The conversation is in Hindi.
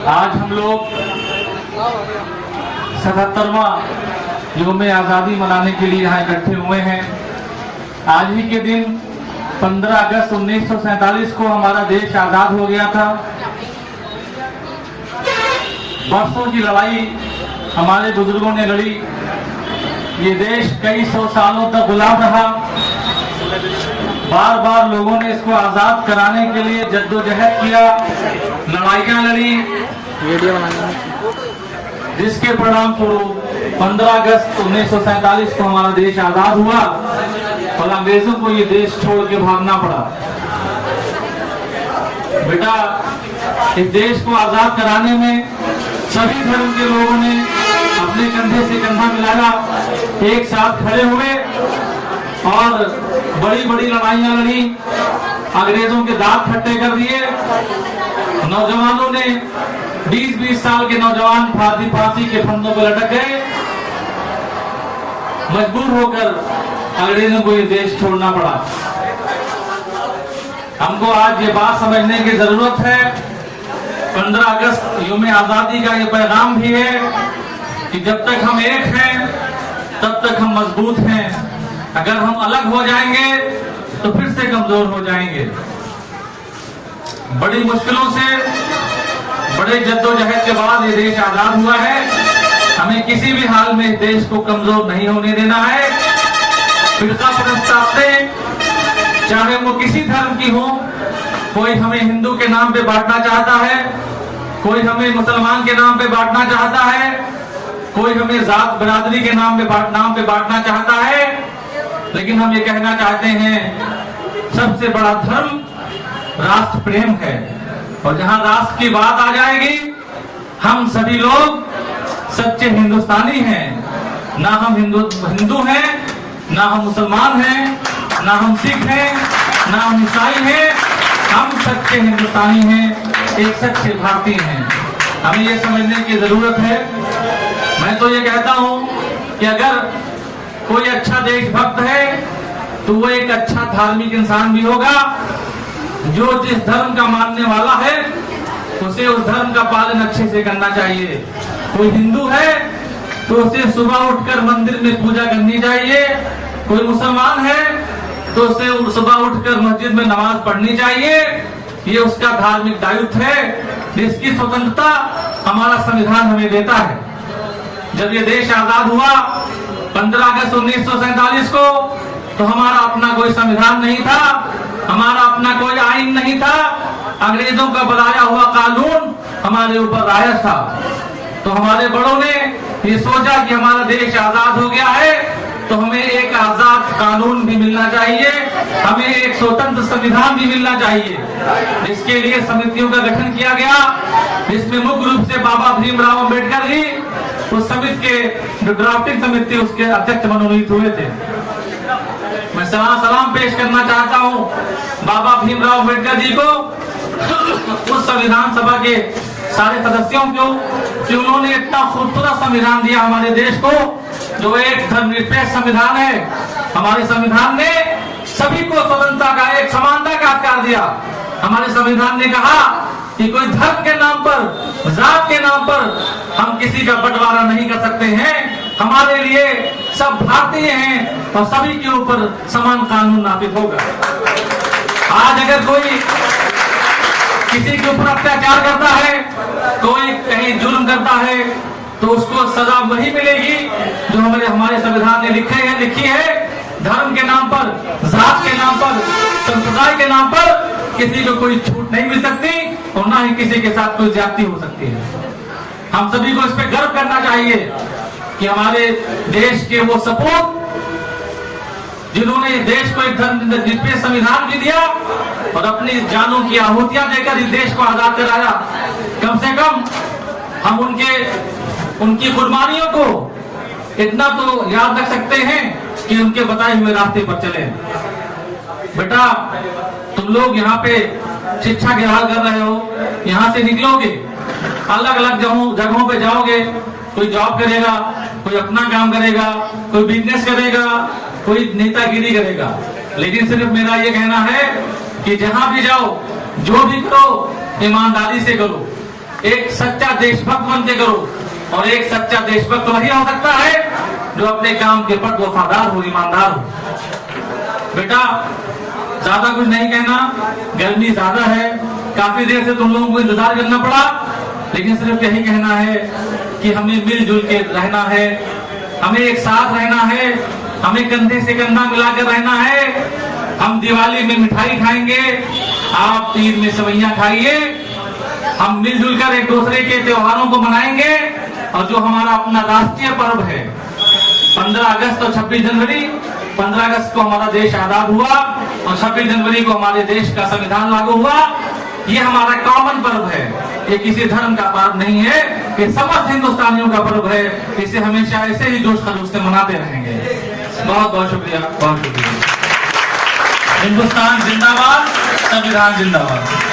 आज हम लोग 77वां यौम आज़ादी मनाने के लिए यहाँ इकट्ठे हुए हैं। आज ही के दिन 15 अगस्त 1947 को हमारा देश आज़ाद हो गया था। बरसों की लड़ाई हमारे बुजुर्गों ने लड़ी। ये देश कई सौ सालों तक गुलाम रहा। बार बार लोगों ने इसको आज़ाद कराने के लिए जद्दोजहद किया, लड़ाइयाँ लड़ी, वीडियो बनाने जिसके परिणाम स्वरूप 15 अगस्त 1947 को हमारा देश आज़ाद हुआ और अंग्रेजों को ये देश छोड़ के भागना पड़ा। बेटा, इस देश को आज़ाद कराने में सभी धर्म के लोगों ने अपने कंधे से कंधा मिलाया, एक साथ खड़े हुए और बड़ी बड़ी लड़ाइयाँ लड़ी, अंग्रेजों के दांत खट्टे कर दिए। नौजवानों ने 20-20 साल के नौजवान फांसी के फंदों पर लटक गए। मजबूर होकर अंग्रेजों को ये देश छोड़ना पड़ा। हमको आज ये बात समझने की जरूरत है। 15 अगस्त यौम आज़ादी का ये पैगाम भी है कि जब तक हम एक हैं तब तक हम मजबूत हैं। अगर हम अलग हो जाएंगे तो फिर से कमजोर हो जाएंगे। बड़ी मुश्किलों से, बड़े जद्दोजहद के बाद ये देश आजाद हुआ है। हमें किसी भी हाल में देश को कमजोर नहीं होने देना है। फिरका परस्ताते, चाहे वो किसी धर्म की हो, कोई हमें हिंदू के नाम पे बांटना चाहता है, कोई हमें मुसलमान के नाम पे बांटना चाहता है, कोई हमें जात बिरादरी के नाम पे बांटना चाहता है। लेकिन हम ये कहना चाहते हैं, सबसे बड़ा धर्म राष्ट्र प्रेम है। और जहां राष्ट्र की बात आ जाएगी, हम सभी लोग सच्चे हिंदुस्तानी हैं। ना हम हिंदू हैं, ना हम मुसलमान हैं, ना हम सिख हैं, ना हम ईसाई हैं। हम सच्चे हिंदुस्तानी हैं, एक सच्चे भारतीय हैं। हमें ये समझने की जरूरत है। मैं तो ये कहता हूं कि अगर कोई अच्छा देशभक्त है तो वो एक अच्छा धार्मिक इंसान भी होगा। जो जिस धर्म का मानने वाला है उसे उस धर्म का पालन अच्छे से करना चाहिए। कोई हिंदू है तो उसे सुबह उठकर मंदिर में पूजा करनी चाहिए। कोई मुसलमान है तो उसे सुबह उठकर मस्जिद में नमाज पढ़नी चाहिए। ये उसका धार्मिक दायित्व है। इसकी स्वतंत्रता हमारा संविधान हमें देता है। जब ये देश आजाद हुआ 15 अगस्त 1947 को, तो हमारा अपना कोई संविधान नहीं था, हमारा अपना कोई आइन नहीं था। अंग्रेजों का बनाया हुआ कानून हमारे ऊपर राज था। तो हमारे बड़ों ने ये सोचा कि हमारा देश आजाद हो गया है तो हमें एक आजाद कानून भी मिलना चाहिए, हमें एक स्वतंत्र संविधान भी मिलना चाहिए। इसके लिए समितियों का गठन किया गया, जिसमें मुख्य रूप से बाबा भीमराव अम्बेडकर जी उस समिति के जो ड्राफ्टिंग समिति उसके अध्यक्ष मनोनीत हुए थे। मैं सलाम पेश करना चाहता हूं बाबा भीमराव अम्बेडकर जी को, उस संविधान सभा के सारे सदस्यों को, कि उन्होंने इतना खूबसूरत संविधान दिया हमारे देश को, जो एक धर्मनिरपेक्ष संविधान है। हमारे संविधान ने सभी को स्वतंत्रता का, एक समानता का अधिकार दिया। हमारे संविधान ने कहा कि कोई धर्म के नाम पर, जात के नाम पर हम किसी का बंटवारा नहीं कर सकते हैं। हमारे लिए सब भारतीय हैं और सभी के ऊपर समान कानून नाफिज होगा। आज अगर कोई किसी के ऊपर अत्याचार करता है, कोई कहीं जुल्म करता है, तो उसको सजा वही मिलेगी जो हमारे संविधान ने लिखी है। धर्म के नाम पर, जात के नाम पर, संप्रदाय के नाम पर किसी को कोई छूट नहीं मिल सकती और ना ही किसी के साथ कोई ज्यादती हो सकती है। हम सभी को इस पे गर्व करना चाहिए कि हमारे देश के वो सपूत, जिन्होंने देश को एक धर्मनिरपेक्ष संविधान भी दिया और अपनी जानों की आहुतियां देकर इस देश को आजाद कराया, कम से कम हम उनकी कुर्बानियों को इतना तो याद रख सकते हैं कि उनके बताए हुए रास्ते पर चले। बेटा, तुम लोग यहाँ पे शिक्षा के हाल कर रहे हो, यहाँ से निकलोगे, अलग अलग जगहों पे जाओगे, कोई जॉब करेगा, कोई अपना काम करेगा, कोई बिजनेस करेगा, कोई नेतागिरी करेगा। लेकिन सिर्फ मेरा ये कहना है कि जहां भी जाओ, जो भी करो, ईमानदारी से करो। एक सच्चा देशभक्त बन के करो। और एक सच्चा देशभक्त वही हो सकता है जो अपने काम के प्रति वफादार हो, ईमानदार हो। बेटा ज्यादा कुछ नहीं कहना, गर्मी ज्यादा है, काफी देर से तुम लोगों को इंतजार करना पड़ा, लेकिन सिर्फ यही कहना है कि हमें मिलजुल के रहना है, हमें एक साथ रहना है, हमें कंधे से कंधा मिलाकर रहना है। हम दिवाली में मिठाई खाएंगे, आप ईद में सेवइयां खाइए, हम मिलजुल कर एक दूसरे के त्योहारों को मनाएंगे। और जो हमारा अपना राष्ट्रीय पर्व है 15 अगस्त और 26 जनवरी, 15 अगस्त को हमारा देश आजाद हुआ और 26 जनवरी को हमारे देश का संविधान लागू हुआ। ये हमारा कॉमन पर्व है, ये किसी धर्म का पर्व नहीं है, ये समस्त हिंदुस्तानियों का पर्व है। इसे हमेशा ऐसे ही जोश खरोश से मनाते रहेंगे। बहुत बहुत शुक्रिया, बहुत शुक्रिया। हिंदुस्तान जिंदाबाद, संविधान जिंदाबाद।